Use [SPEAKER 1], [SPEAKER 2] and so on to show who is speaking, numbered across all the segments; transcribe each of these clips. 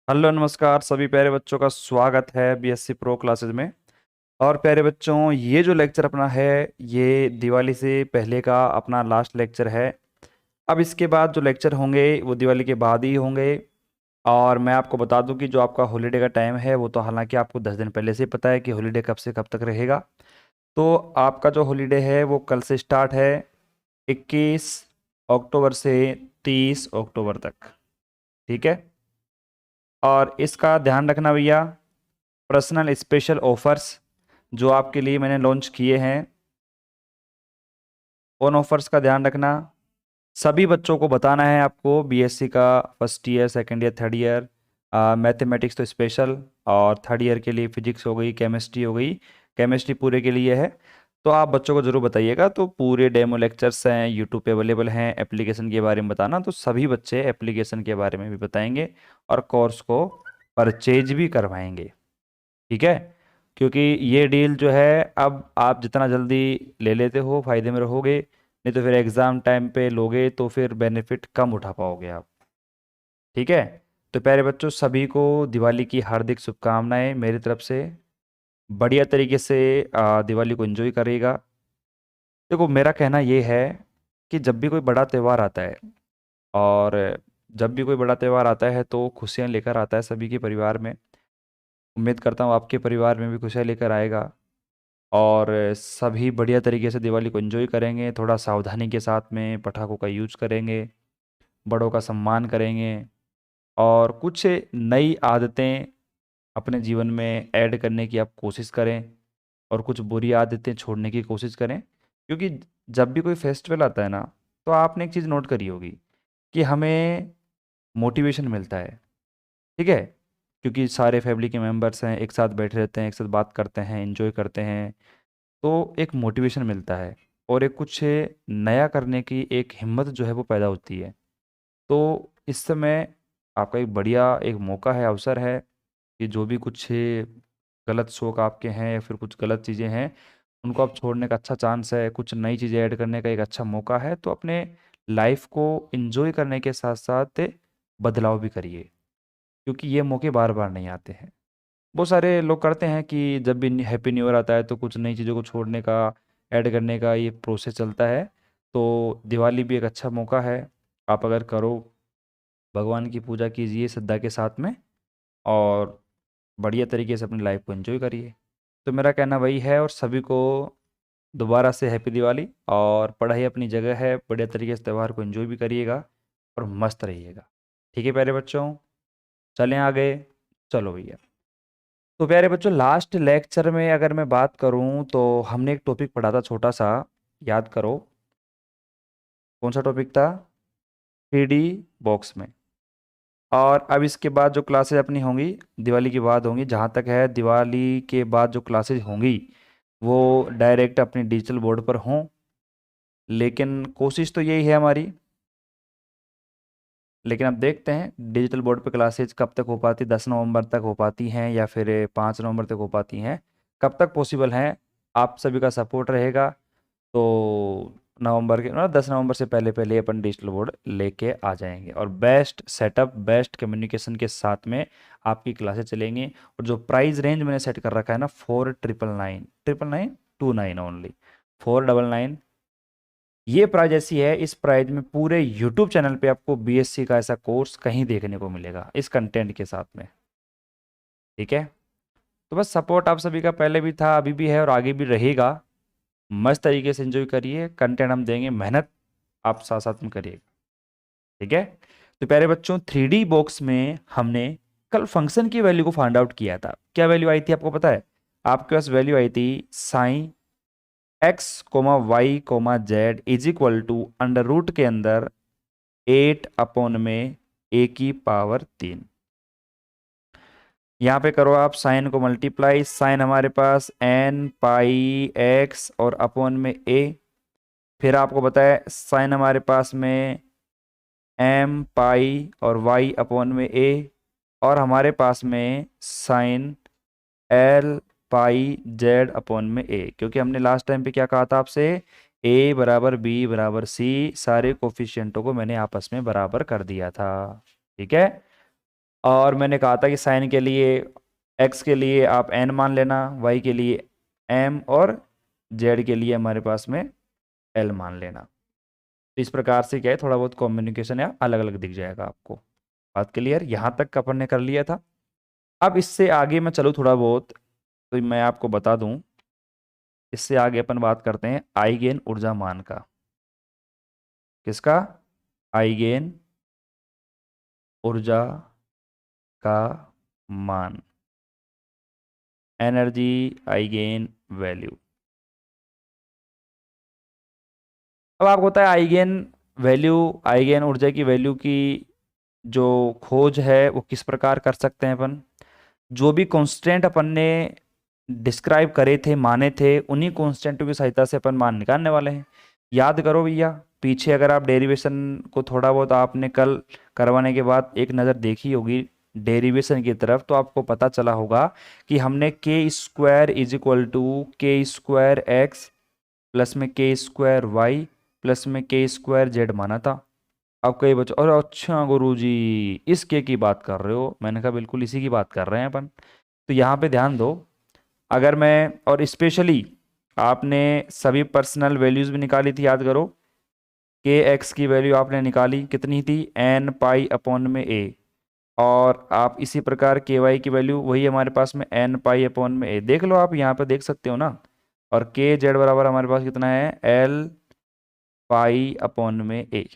[SPEAKER 1] Hello नमस्कार सभी प्यारे बच्चों का स्वागत है बीएससी प्रो क्लासेस में। और प्यारे बच्चों, ये जो लेक्चर अपना है ये दिवाली से पहले का अपना लास्ट लेक्चर है। अब इसके बाद जो लेक्चर होंगे वो दिवाली के बाद ही होंगे। और मैं आपको बता दूं कि जो आपका हॉलीडे का टाइम है वो तो हालांकि आपको 10 दिन पहले से ही पता है कि हॉलीडे कब से कब तक रहेगा। तो आपका जो हॉलीडे है वो कल से स्टार्ट है, 21 अक्टूबर से 30 अक्टूबर तक। ठीक है। और इसका ध्यान रखना भैया, पर्सनल स्पेशल ऑफर्स जो आपके लिए मैंने लॉन्च किए हैं, उन ऑफर्स का ध्यान रखना। सभी बच्चों को बताना है आपको बीएससी का first year, second year, third year, mathematics तो स्पेशल, और थर्ड ईयर के लिए फिजिक्स हो गई, केमिस्ट्री हो गई। केमिस्ट्री पूरे के लिए है। तो आप बच्चों को ज़रूर बताइएगा। तो पूरे डेमो लेक्चर्स हैं, यूट्यूब पे अवेलेबल हैं। एप्लीकेशन के बारे में बताना, तो सभी बच्चे एप्लीकेशन के बारे में भी बताएंगे और कोर्स को परचेज भी करवाएंगे। ठीक है। क्योंकि ये डील जो है, अब आप जितना जल्दी ले लेते हो फायदे में रहोगे, नहीं तो फिर एग्ज़ाम टाइम पे लोगे तो फिर बेनिफिट कम उठा पाओगे आप। ठीक है। तो प्यारे बच्चों, सभी को दिवाली की हार्दिक शुभकामनाएं मेरी तरफ से। बढ़िया तरीके से दिवाली को एंजॉय करिएगा। देखो, मेरा कहना ये है कि जब भी कोई बड़ा त्यौहार आता है, और जब भी कोई बड़ा त्यौहार आता है तो खुशियाँ लेकर आता है सभी के परिवार में। उम्मीद करता हूँ आपके परिवार में भी खुशियाँ लेकर आएगा। और सभी बढ़िया तरीके से दिवाली को एंजॉय करेंगे। थोड़ा सावधानी के साथ में पटाखों का यूज करेंगे, बड़ों का सम्मान करेंगे, और कुछ नई आदतें अपने जीवन में ऐड करने की आप कोशिश करें, और कुछ बुरी आदतें छोड़ने की कोशिश करें। क्योंकि जब भी कोई फेस्टिवल आता है ना, तो आपने एक चीज़ नोट करी होगी कि हमें मोटिवेशन मिलता है। ठीक है। क्योंकि सारे फैमिली के मेंबर्स हैं, एक साथ बैठे रहते हैं, एक साथ बात करते हैं, एंजॉय करते हैं, तो एक मोटिवेशन मिलता है, और एक कुछ नया करने की एक हिम्मत जो है वो पैदा होती है। तो इस समय आपका एक बढ़िया एक मौका है, अवसर है कि जो भी कुछ गलत शौक आपके हैं या फिर कुछ गलत चीज़ें हैं, उनको आप छोड़ने का अच्छा चांस है। कुछ नई चीज़ें ऐड करने का एक अच्छा मौका है। तो अपने लाइफ को एंजॉय करने के साथ साथ बदलाव भी करिए, क्योंकि ये मौके बार बार नहीं आते हैं। बहुत सारे लोग करते हैं कि जब भी हैप्पी न्यू ईयर आता है तो कुछ नई चीज़ों को छोड़ने का, ऐड करने का ये प्रोसेस चलता है। तो दिवाली भी एक अच्छा मौका है। आप अगर करो, भगवान की पूजा कीजिए श्रद्धा के साथ में, और बढ़िया तरीके से अपनी लाइफ को एंजॉय करिए। तो मेरा कहना वही है। और सभी को दोबारा से हैप्पी दिवाली। और पढ़ाई अपनी जगह है, बढ़िया तरीके से त्यौहार को एंजॉय भी करिएगा और मस्त रहिएगा। ठीक है प्यारे बच्चों, चलें आगे। चलो भैया। तो प्यारे बच्चों, लास्ट लेक्चर में अगर मैं बात करूं तो हमने एक टॉपिक पढ़ा था छोटा सा, याद करो। कौन सा टॉपिक था? 3D बॉक्स में। और अब इसके बाद जो क्लासेज अपनी होंगी दिवाली के बाद होंगी, जहाँ तक है दिवाली के बाद जो क्लासेज होंगी वो डायरेक्ट अपनी डिजिटल बोर्ड पर हों। लेकिन कोशिश तो यही है हमारी। लेकिन अब देखते हैं डिजिटल बोर्ड पे क्लासेज कब तक हो पाती, 10 नवंबर तक हो पाती हैं या फिर 5 नवंबर तक हो पाती हैं, कब तक पॉसिबल हैं। आप सभी का सपोर्ट रहेगा तो नवंबर के 10 नवंबर से पहले पहले अपन डिजिटल बोर्ड लेके आ जाएंगे, और बेस्ट सेटअप, बेस्ट कम्युनिकेशन के साथ में आपकी क्लासेस चलेंगी। और जो प्राइस रेंज मैंने सेट कर रखा है ना, 4999 ओनली, 499, ये प्राइस ऐसी है। इस प्राइस में पूरे यूट्यूब चैनल पे आपको बीएससी का ऐसा कोर्स कहीं देखने को मिलेगा इस कंटेंट के साथ में। ठीक है। तो बस सपोर्ट आप सभी का पहले भी था, अभी भी है और आगे भी रहेगा। मस्त तरीके से एंजॉय करिए, कंटेंट हम देंगे, मेहनत आप साथ साथ में करिएगा। ठीक है। तो प्यारे बच्चों, 3D बॉक्स में हमने कल फंक्शन की वैल्यू को फाइंड आउट किया था। क्या वैल्यू आई थी आपको पता है? आपके पास वैल्यू आई थी sine x comma y comma z is equal to under root के अंदर 8/a⁻³ यहाँ पे करो आप साइन को मल्टीप्लाई, साइन हमारे पास n पाई x और अपॉन में a। फिर आपको बताया साइन हमारे पास में m पाई और y अपॉन में a, और हमारे पास में साइन l पाई z अपॉन में a। क्योंकि हमने लास्ट टाइम पे क्या कहा था आपसे, a बराबर b बराबर c, सारे कोफिशिएंटों को मैंने आपस में बराबर कर दिया था। ठीक है। और मैंने कहा था कि साइन के लिए एक्स के लिए आप एन मान लेना, वाई के लिए एम, और जेड के लिए हमारे पास में एल मान लेना। तो इस प्रकार से क्या है, थोड़ा बहुत कम्युनिकेशन या अलग अलग दिख जाएगा आपको। बात क्लियर? यहाँ तक अपन ने कर लिया था। अब इससे आगे मैं चलूँ थोड़ा बहुत, तो मैं आपको बता दूं, इससे आगे अपन बात करते हैं आइगेन ऊर्जा मान का। किसका? आइगेन ऊर्जा का मान, एनर्जी आइगेन वैल्यू। अब आपको होता है आइगेन वैल्यू, आइगेन ऊर्जा की वैल्यू की जो खोज है वो किस प्रकार कर सकते हैं अपन। जो भी कांस्टेंट अपन ने डिस्क्राइब करे थे, माने थे, उन्हीं कांस्टेंटों की सहायता से अपन मान निकालने वाले हैं। याद करो भैया, पीछे अगर आप डेरिवेशन को थोड़ा बहुत आपने कल करवाने के बाद एक नज़र देखी होगी डेरिवेशन की तरफ, तो आपको पता चला होगा कि हमने के स्क्वायर इज इक्वल टू के स्क्वायर एक्स प्लस में के स्क्वायर वाई प्लस में के स्क्वायर जेड माना था। अब कई बच्चों, अरे अच्छा गुरुजी इस के की बात कर रहे हो, मैंने कहा बिल्कुल इसी की बात कर रहे हैं अपन। तो यहाँ पे ध्यान दो, अगर मैं, और स्पेशली आपने सभी पर्सनल वैल्यूज भी निकाली थी, याद करो। के एक्स की वैल्यू आपने निकाली, कितनी थी? एन पाई अपॉन में ए। और आप इसी प्रकार के वाई की वैल्यू वही हमारे पास में एन पाई अपॉन में ए, देख लो आप यहाँ पे देख सकते हो ना। और के जेड बराबर हमारे पास कितना है? एल पाई अपॉन में ए।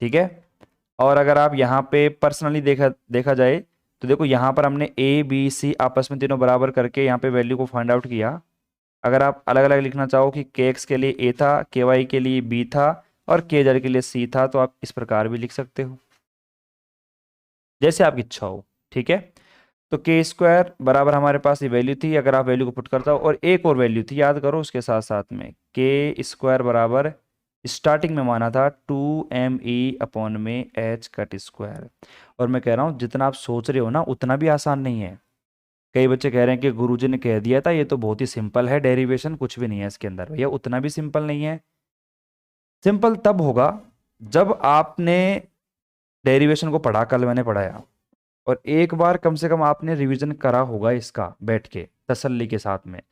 [SPEAKER 1] ठीक है। और अगर आप यहाँ पे पर्सनली देखा देखा जाए, तो देखो यहाँ पर हमने ए बी सी आपस में तीनों बराबर करके यहाँ पे वैल्यू को फाइंड आउट किया। अगर आप अलग अलग लिखना चाहो कि के एक्स के लिए ए था, के वाई के लिए बी था, और के जेड के लिए सी था, तो आप इस प्रकार भी लिख सकते हो, जैसे आपकी इच्छा हो। ठीक है। तो के स्क्वायर बराबर हमारे पास ये वैल्यू थी, अगर आप वैल्यू को पुट करता हो, और एक और वैल्यू थी, याद करो उसके साथ साथ में, के स्क्वायर बराबर स्टार्टिंग में माना था 2 me अपॉन में एच कट स्क्वायर। और मैं कह रहा हूँ जितना आप सोच रहे हो ना उतना भी आसान नहीं है। कई बच्चे कह रहे हैं कि गुरुजी ने कह दिया था ये तो बहुत ही सिंपल है डेरिवेशन, कुछ भी नहीं है इसके अंदर। भैया उतना भी सिंपल नहीं है। सिंपल तब होगा जब आपने डेरिवेशन को पढ़ा, कल मैंने पढ़ाया, और एक बार कम से कम आपने रिवीजन करा होगा इसका बैठ के तसल्ली के साथ में,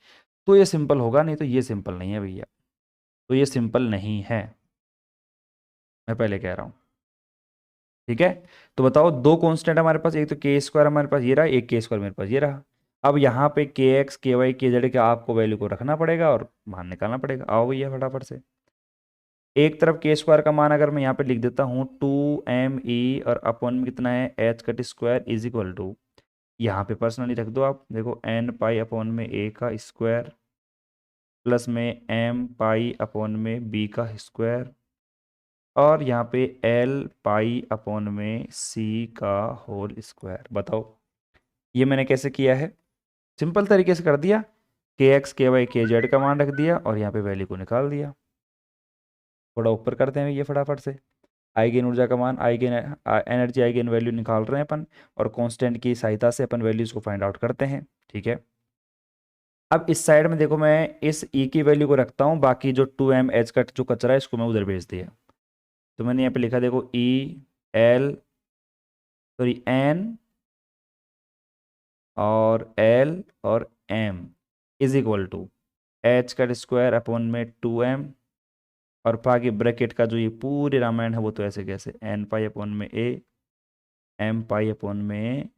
[SPEAKER 1] तो ये सिंपल होगा। नहीं तो ये सिंपल नहीं है भैया, तो ये सिंपल नहीं है, मैं पहले कह रहा हूँ। ठीक है। तो बताओ, दो कांस्टेंट हमारे पास, एक तो के स्क्वायर हमारे पास ये रहा, एक के स्क्वायर मेरे पास ये रहा। अब यहाँ पे के एक्स के वाई के जेड के आपको वैल्यू को रखना पड़ेगा और मान निकालना पड़ेगा। आओ भैया फटाफट से। एक तरफ के स्क्वायर का मान अगर मैं यहाँ पे लिख देता हूँ 2 me, और अपॉन में कितना है? H cut square is equal to, यहाँ पे पर्सनली रख दो आप, देखो एन पाई अपॉन में ए का स्क्वायर प्लस में एम पाई अपॉन में बी का स्क्वायर, और यहाँ पे एल पाई अपॉन में सी का होल स्क्वायर। बताओ ये मैंने कैसे किया है? सिंपल तरीके से कर दिया, के एक्स के वाई के जेड का मान रख दिया और यहाँ पे वैल्यू को निकाल दिया। थोड़ा ऊपर करते हैं ये फटाफट से। आइगेन ऊर्जा का मान, आइगेन एनर्जी आइगेन वैल्यू निकाल रहे हैं अपन, और कांस्टेंट की सहायता से अपन वैल्यूज को फाइंड आउट करते हैं। ठीक है। अब इस साइड में देखो, मैं इस ई की वैल्यू को रखता हूँ, बाकी जो 2 m एच का जो कचरा है इसको मैं उधर भेज दिया। तो मैंने यहाँ पे लिखा, देखो ई एल सॉरी एन और एल और M is equal to H का स्क्वायर अपॉन में 2m, और बाकी ब्रैकेट का जो ये पूरे रामायण है वो तो ऐसे कैसे, एन पाई अपॉन में ए, एम पाई अपॉन में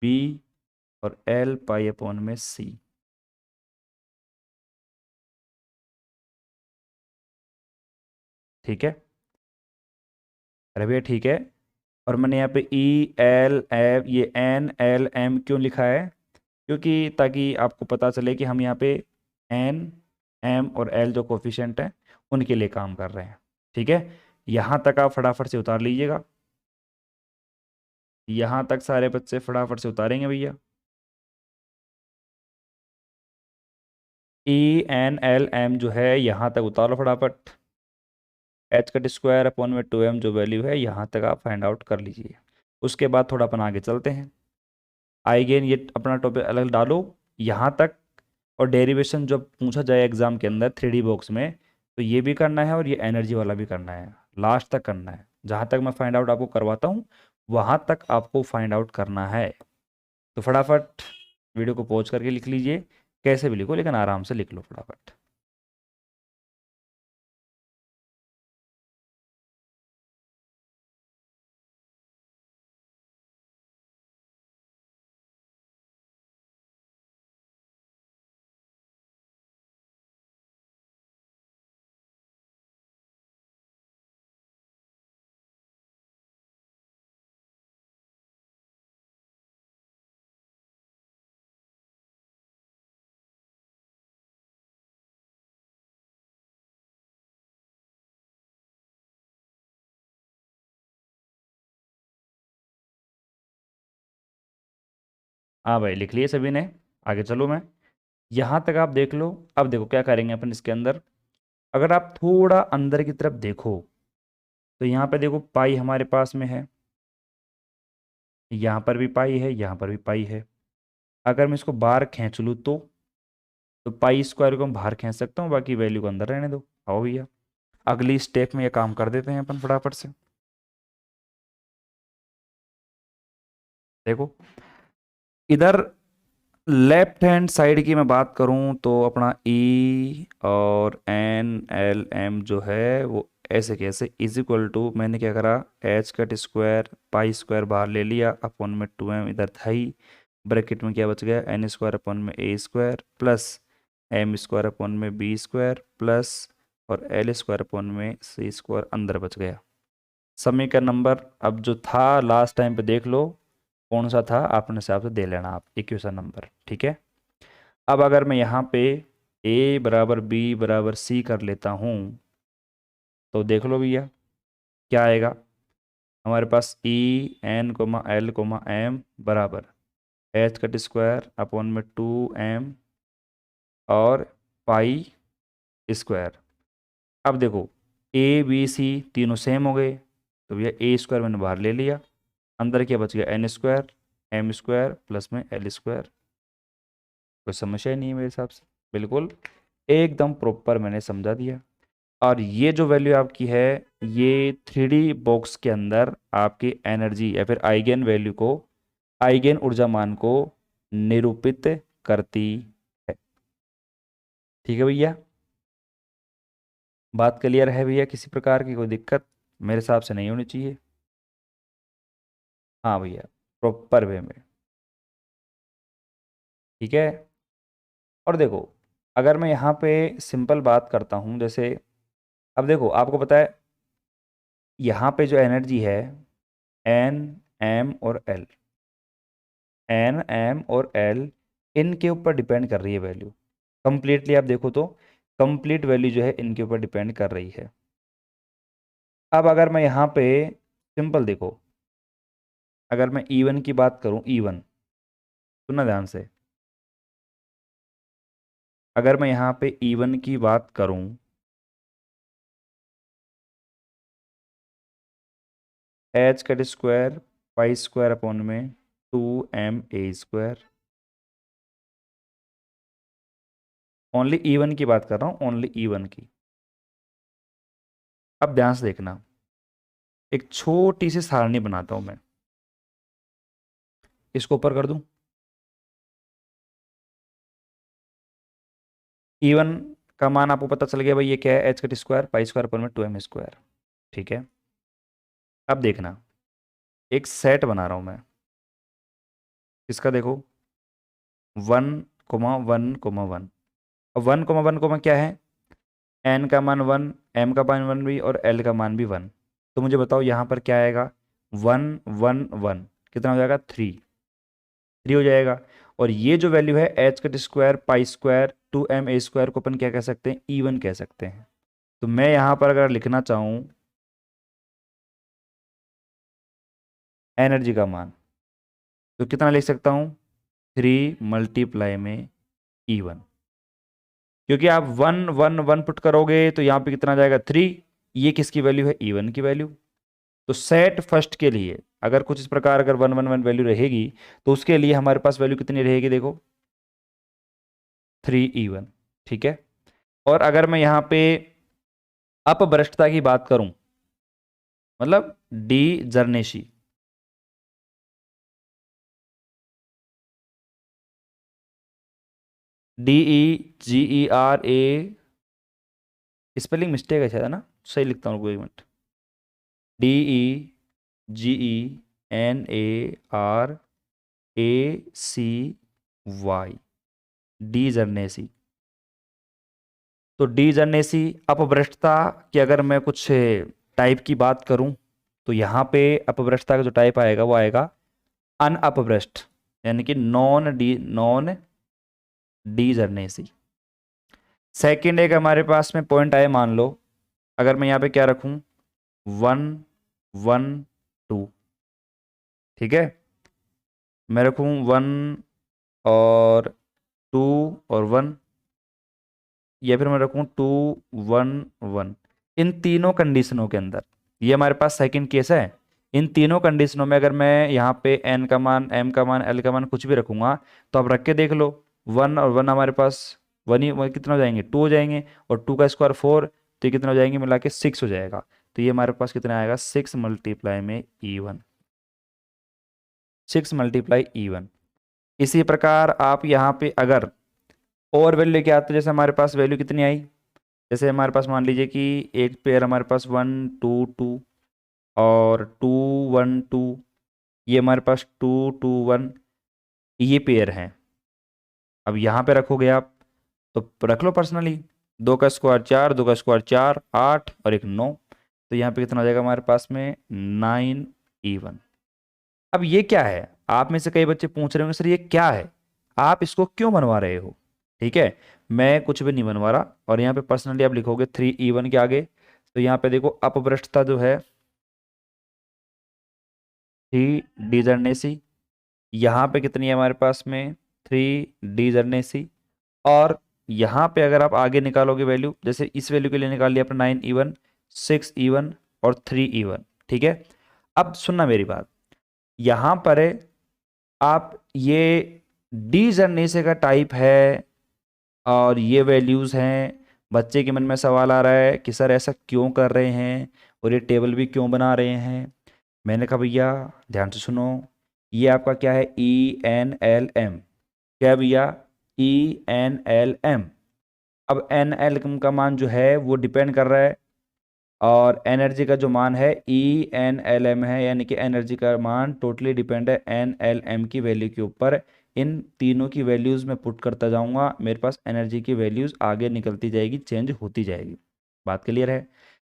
[SPEAKER 1] बी, और एल पाई अपॉन में सी। ठीक है। अरे भैया ठीक है। और मैंने यहाँ पे ई एल एम, ये एन एल एम क्यों लिखा है? क्योंकि ताकि आपको पता चले कि हम यहाँ पे एन एम और एल जो कोफिशेंट हैं उनके लिए काम कर रहे हैं। ठीक है। यहाँ तक आप फटाफट से उतार लीजिएगा, यहाँ तक सारे बच्चे फटाफट से उतारेंगे भैया। ई एन एल एम जो है यहाँ तक उतारो फटाफट। एच कट स्क्वायर अपॉन में 2m जो वैल्यू है यहाँ तक आप फाइंड आउट कर लीजिए। उसके बाद थोड़ा अपन आगे चलते हैं। आइगेन ये अपना टॉपिक अलग डालो यहाँ तक, और डेरिवेशन जब पूछा जाए एग्जाम के अंदर 3D बॉक्स में, तो ये भी करना है और ये एनर्जी वाला भी करना है, लास्ट तक करना है। जहाँ तक मैं फाइंड आउट आपको करवाता हूँ वहाँ तक आपको फाइंड आउट करना है। तो फटाफट वीडियो को पॉज करके लिख लीजिए, कैसे भी लिखो लेकिन आराम से लिख लो फटाफट। हाँ भाई, लिख लिए सभी ने। आगे चलो, मैं यहाँ तक आप देख लो। अब देखो क्या करेंगे अपन इसके अंदर। अगर आप थोड़ा अंदर की तरफ देखो तो यहाँ पे देखो पाई हमारे पास में है, यहाँ पर भी पाई है, यहाँ पर भी पाई है। अगर मैं इसको बाहर खींच लूँ तो पाई स्क्वायर को मैं बाहर खींच सकता हूँ, बाकी वैल्यू को अंदर रहने दो। आओ भैया, अगली स्टेप में ये काम कर देते हैं अपन फटाफट से। देखो इधर लेफ्ट हैंड साइड की मैं बात करूं तो अपना ई और एन एल एम जो है वो ऐसे कैसे इज इक्वल टू, मैंने क्या करा, H cut square pi square बाहर ले लिया, अपॉन में 2m इधर था ही, ब्रैकेट में क्या बच गया, एन स्क्वायर अपॉन में a square plus m square upon में बी स्क्वायर प्लस और एल स्क्वायर अपॉन में सी स्क्वायर अंदर बच गया। समीकरण नंबर अब जो था लास्ट टाइम पे देख लो कौन सा था, अपने हिसाब से दे लेना आप इक्वेशन नंबर, ठीक है। अब अगर मैं यहाँ पे a बराबर b बराबर c कर लेता हूँ तो देख लो भैया क्या आएगा। हमारे पास e n comma l comma m बराबर एच कट स्क्वायर अपॉन में 2m और पाई स्क्वायर। अब देखो a b c तीनों सेम हो गए तो भैया ए स्क्वायर मैंने बाहर ले लिया, अंदर क्या बच गया, N square M square plus में एल स्क्वायर। कोई समस्या ही नहीं है मेरे हिसाब से, बिल्कुल एकदम प्रॉपर मैंने समझा दिया। और ये जो वैल्यू आपकी है ये 3D बॉक्स के अंदर आपकी एनर्जी या फिर आइगन वैल्यू को, आइगन ऊर्जा मान को निरूपित करती है। ठीक है भैया, बात क्लियर है भैया, किसी प्रकार की कोई दिक्कत मेरे हिसाब से नहीं होनी चाहिए। हाँ भैया, प्रॉपर वे में, ठीक है। और देखो अगर मैं यहाँ पे सिंपल बात करता हूँ, जैसे अब देखो आपको पता है यहाँ पे जो एनर्जी है एन एम और एल, एन एम और एल इनके ऊपर डिपेंड कर रही है वैल्यू। कंप्लीटली आप देखो तो कंप्लीट वैल्यू जो है इनके ऊपर डिपेंड कर रही है। अब अगर मैं यहाँ पे सिंपल देखो, अगर मैं E1 की बात करूँ, E1 सुनना ध्यान से, अगर मैं यहाँ पे E1 की बात करूँ H cut square pi square upon में 2m a square, only E1 की बात कर रहा हूँ, ओनली E1 की। अब ध्यान से देखना, एक छोटी सी सारणी बनाता हूं मैं, इसको ऊपर कर दूं। E1 का मान आपको पता चल गया भाई, ये क्या है, H cut square pi square पर में 2m स्क्वायर, ठीक है। अब देखना एक सेट बना रहा हूं मैं, इसका देखो 1,1,1। अब 1,1 क्या है, n का मान 1, m का मान 1 भी और l का मान भी 1। तो मुझे बताओ यहाँ पर क्या आएगा, 1,1,1 कितना हो जाएगा, 3 हो जाएगा। और ये जो वैल्यू है H cut square pi square 2m a square को अपन क्या कह सकते हैं, E1 कह सकते हैं। तो मैं यहाँ पर अगर लिखना चाहूँ एनर्जी का मान तो कितना लिख सकता हूँ, 3 मल्टीप्लाई में E1, क्योंकि आप 1,1,1 पुट करोगे तो यहाँ पे कितना जाएगा, 3। ये किसकी वैल्यू है, E1 की वैल्यू। तो सेट फर्स्ट के लिए अगर कुछ इस प्रकार अगर 1,1,1 वैल्यू रहेगी तो उसके लिए हमारे पास वैल्यू कितनी रहेगी, देखो 3E1, ठीक है। और अगर मैं यहाँ पे अपभ्रष्टता की बात करूं, मतलब डी जर्नेशी, DEGERA, स्पेलिंग मिस्टेक है शायद, है ना, सही लिखता हूँ, रुको एक मिनट। DEGENARACY, D जर्नेसी। तो डी जर्नेसी अपभ्रष्टता की अगर मैं कुछ टाइप की बात करूं, तो यहाँ पे अपभ्रष्टता का जो टाइप आएगा वो आएगा अनअपभ्रष्ट, यानी कि नॉन डी जर्नेसी। सेकंड एक हमारे पास में पॉइंट आए, मान लो अगर मैं यहाँ पे क्या रखूं, 1 1 2, ठीक है, मैं रखूं 1 और 2 और 1, या फिर मैं रखूं 2 1 1। इन तीनों कंडीशनों के अंदर, ये हमारे पास सेकंड केस है, इन तीनों कंडीशनों में अगर मैं यहाँ पे n का मान, m का मान, l का मान कुछ भी रखूंगा, तो आप रख के देख लो, 1 और 1 हमारे पास 1 ही, कितना हो जाएंगे, 2 हो जाएंगे, और 2 का स्क्वायर 4, तो ये कितना हो जाएंगे मिला के 6 हो जाएगा। तो ये हमारे पास कितना आएगा, 6 मल्टीप्लाई में E1, 6 मल्टीप्लाई E1। इसी प्रकार आप यहाँ पे अगर और वैल्यू लेके आते, जैसे हमारे पास वैल्यू कितनी आई, जैसे हमारे पास मान लीजिए कि एक पेयर हमारे पास 1 2 2 और 2 1 2, ये हमारे पास 2 2 1, ये पेयर हैं। अब यहाँ पे रखोगे आप, तो रख लो पर्सनली, 2 का स्क्वायर 4, 2 का स्क्वायर 4 8 और एक 9, तो यहाँ पे कितना हो जाएगा हमारे पास में 9 E1। अब ये क्या है, आप में से कई बच्चे पूछ रहे होंगे सर ये क्या है, आप इसको क्यों बनवा रहे हो, ठीक है, मैं कुछ भी नहीं बनवा रहा, और यहाँ पे पर्सनली आप लिखोगे 3E1 के आगे, तो यहाँ पे देखो अपभ्रष्टता जो है 3 डिजर्नेसी, यहाँ पे कितनी है हमारे पास में 3 डिजर्नेसी, और यहाँ पे अगर आप आगे निकालोगे वैल्यू, जैसे इस वैल्यू के लिए निकाल लिया आपने 9E1 6E1 और 3E1, ठीक है। अब सुनना मेरी बात, यहाँ पर आप ये डिजर्नेसी का टाइप है और ये वैल्यूज़ हैं, बच्चे के मन में सवाल आ रहा है कि सर ऐसा क्यों कर रहे हैं और ये टेबल भी क्यों बना रहे हैं। मैंने कहा भैया ध्यान से सुनो, ये आपका क्या है, ENLM, क्या भैया, ENLM। अब NL का मान जो है वो डिपेंड कर रहा है, और एनर्जी का जो मान है ENLM है, यानी कि एनर्जी का मान टोटली डिपेंड है NLM की वैल्यू के ऊपर। इन तीनों की वैल्यूज़ मैं पुट करता जाऊंगा, मेरे पास एनर्जी की वैल्यूज़ आगे निकलती जाएगी, चेंज होती जाएगी। बात क्लियर है।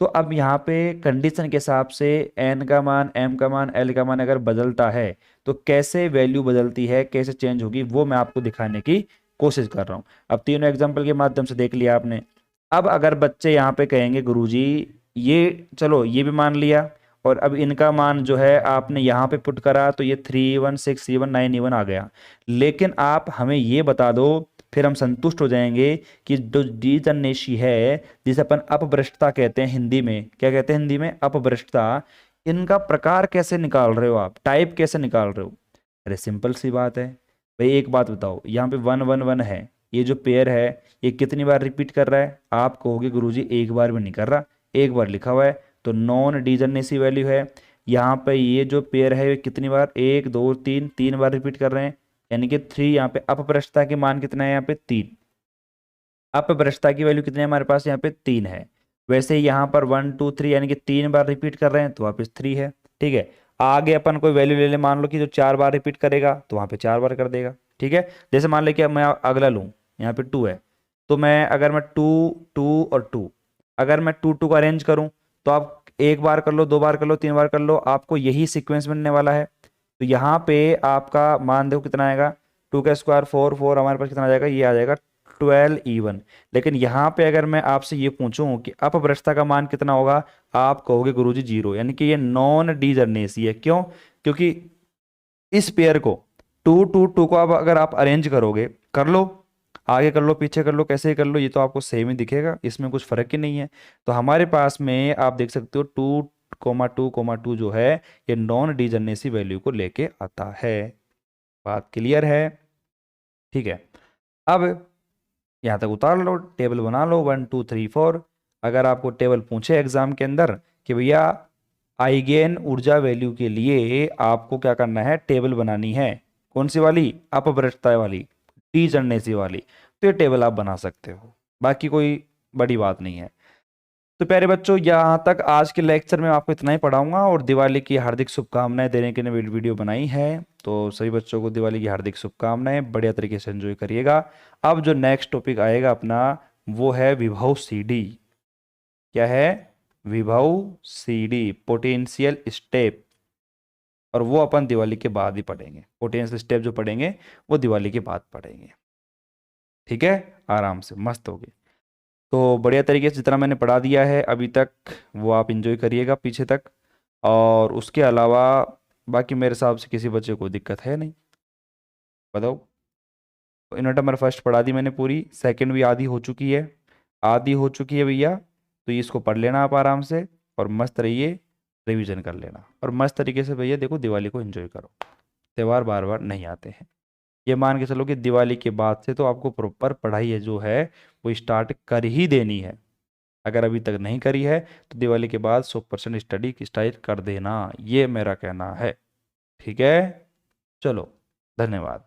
[SPEAKER 1] तो अब यहाँ पे कंडीशन के हिसाब से n का मान, m का मान, l का मान अगर बदलता है तो कैसे वैल्यू बदलती है, कैसे चेंज होगी, वो मैं आपको दिखाने की कोशिश कर रहा हूँ। अब तीनों एग्जाम्पल के माध्यम से देख लिया आपने। अब अगर बच्चे यहाँ पे कहेंगे गुरुजी ये चलो ये भी मान लिया, और अब इनका मान जो है आपने यहाँ पे पुट करा, तो ये 3E1 6E1 9E1 आ गया, लेकिन आप हमें ये बता दो, फिर हम संतुष्ट हो जाएंगे कि जो डिजर्नेसी है, जिसे अपन अपभ्रष्टता कहते हैं हिंदी में, क्या कहते हैं हिंदी में, अपभ्रष्टता, इनका प्रकार कैसे निकाल रहे हो आप, टाइप कैसे निकाल रहे हो। अरे सिंपल सी बात है भाई, एक बात बताओ, यहाँ पे 1 1 1 है, ये जो पेयर है ये कितनी बार रिपीट कर रहा है, आप कहोगे गुरुजी एक बार भी नहीं कर रहा, एक बार लिखा हुआ है, तो नॉन डिजर्नेसी वैल्यू है। यहाँ पे ये जो पेयर है ये कितनी बार, 1 2 3 3 बार रिपीट कर रहे हैं, यानी कि 3। यहाँ पे अपभ्रष्टता के मान कितना है, यहाँ पे 3, अपभ्रष्टता की वैल्यू कितनी है हमारे पास, यहाँ पे 3 है। वैसे ही यहाँ पर 1 2 3 यानी कि 3 बार रिपीट कर रहे हैं, तो वापस 3 है, ठीक है। आगे अपन कोई वैल्यू ले ले, मान लो कि जो 4 बार रिपीट करेगा तो वहाँ पे 4 बार कर देगा, ठीक है। जैसे मान ले कि मैं अगला लूँ, यहाँ पे 2 है, तो मैं अगर मैं 2 2 और 2, अगर मैं 2 2 को अरेंज करूँ, तो आप एक बार कर लो, 2 बार कर लो, 3 बार कर लो, आपको यही सीक्वेंस बनने वाला है। तो यहाँ पे आपका मान देखो कितना आएगा, 2 का स्क्वायर 4 4, हमारे पास कितना आ जाएगा, ये आ जाएगा 12E1। लेकिन यहाँ पे अगर मैं आपसे ये पूछूं कि अपभ्रष्टता का मान कितना होगा, आप कहोगे गुरुजी 0, यानी कि ये नॉन डिजर्नेसी है। क्यों, क्योंकि इस पेयर को 2 2 2 को अब अगर आप अरेंज करोगे, कर लो, आगे कर लो, पीछे कर लो, कैसे ही कर लो, ये तो आपको सेम ही दिखेगा, इसमें कुछ फर्क ही नहीं है। तो हमारे पास में आप देख सकते हो 2,2,2 जो है ये नॉन डिजर्नेसी वैल्यू को लेके आता है। बात क्लियर है, ठीक है। अब यहाँ तक उतार लो, टेबल बना लो 1 2 3 4। अगर आपको टेबल पूछे एग्जाम के अंदर कि भैया आइगेन ऊर्जा वैल्यू के लिए आपको क्या करना है, टेबल बनानी है, कौन सी वाली, अपभ्रष्टता वाली, डिजर्नेसी वाली, तो ये टेबल आप बना सकते हो, बाकी कोई बड़ी बात नहीं है। तो प्यारे बच्चों, यहाँ तक आज के लेक्चर में आपको इतना ही पढ़ाऊंगा, और दिवाली की हार्दिक शुभकामनाएं देने के लिए वीडियो बनाई है। तो सभी बच्चों को दिवाली की हार्दिक शुभकामनाएं, बढ़िया तरीके से एंजॉय करिएगा। अब जो नेक्स्ट टॉपिक आएगा अपना, वो है विभव सीडी। क्या है? विभव सीडी, पोटेंशियल स्टेप। और वो अपन दिवाली के बाद ही पढ़ेंगे। पोटेंशियल स्टेप जो पढ़ेंगे वो दिवाली के बाद पढ़ेंगे। ठीक है, आराम से मस्त होगी। तो बढ़िया तरीके से जितना मैंने पढ़ा दिया है अभी तक, वो आप इंजॉय करिएगा पीछे तक। और उसके अलावा बाकी मेरे हिसाब से किसी बच्चे को दिक्कत है नहीं, बताओ। तो इन्वर्टर मेरा फर्स्ट पढ़ा दी मैंने पूरी, सेकंड भी आधी हो चुकी है, आधी हो चुकी है भैया। तो इसको पढ़ लेना आप आराम से, और मस्त रहिए, रिवीजन कर लेना, और मस्त तरीके से भैया देखो दिवाली को एंजॉय करो। त्यौहार बार बार नहीं आते हैं। ये मान के चलो कि दिवाली के बाद से तो आपको प्रॉपर पढ़ाई है जो है वो स्टार्ट कर ही देनी है। अगर अभी तक नहीं करी है तो दिवाली के बाद 100% स्टडी स्टार्ट कर देना, ये मेरा कहना है। ठीक है, चलो, धन्यवाद।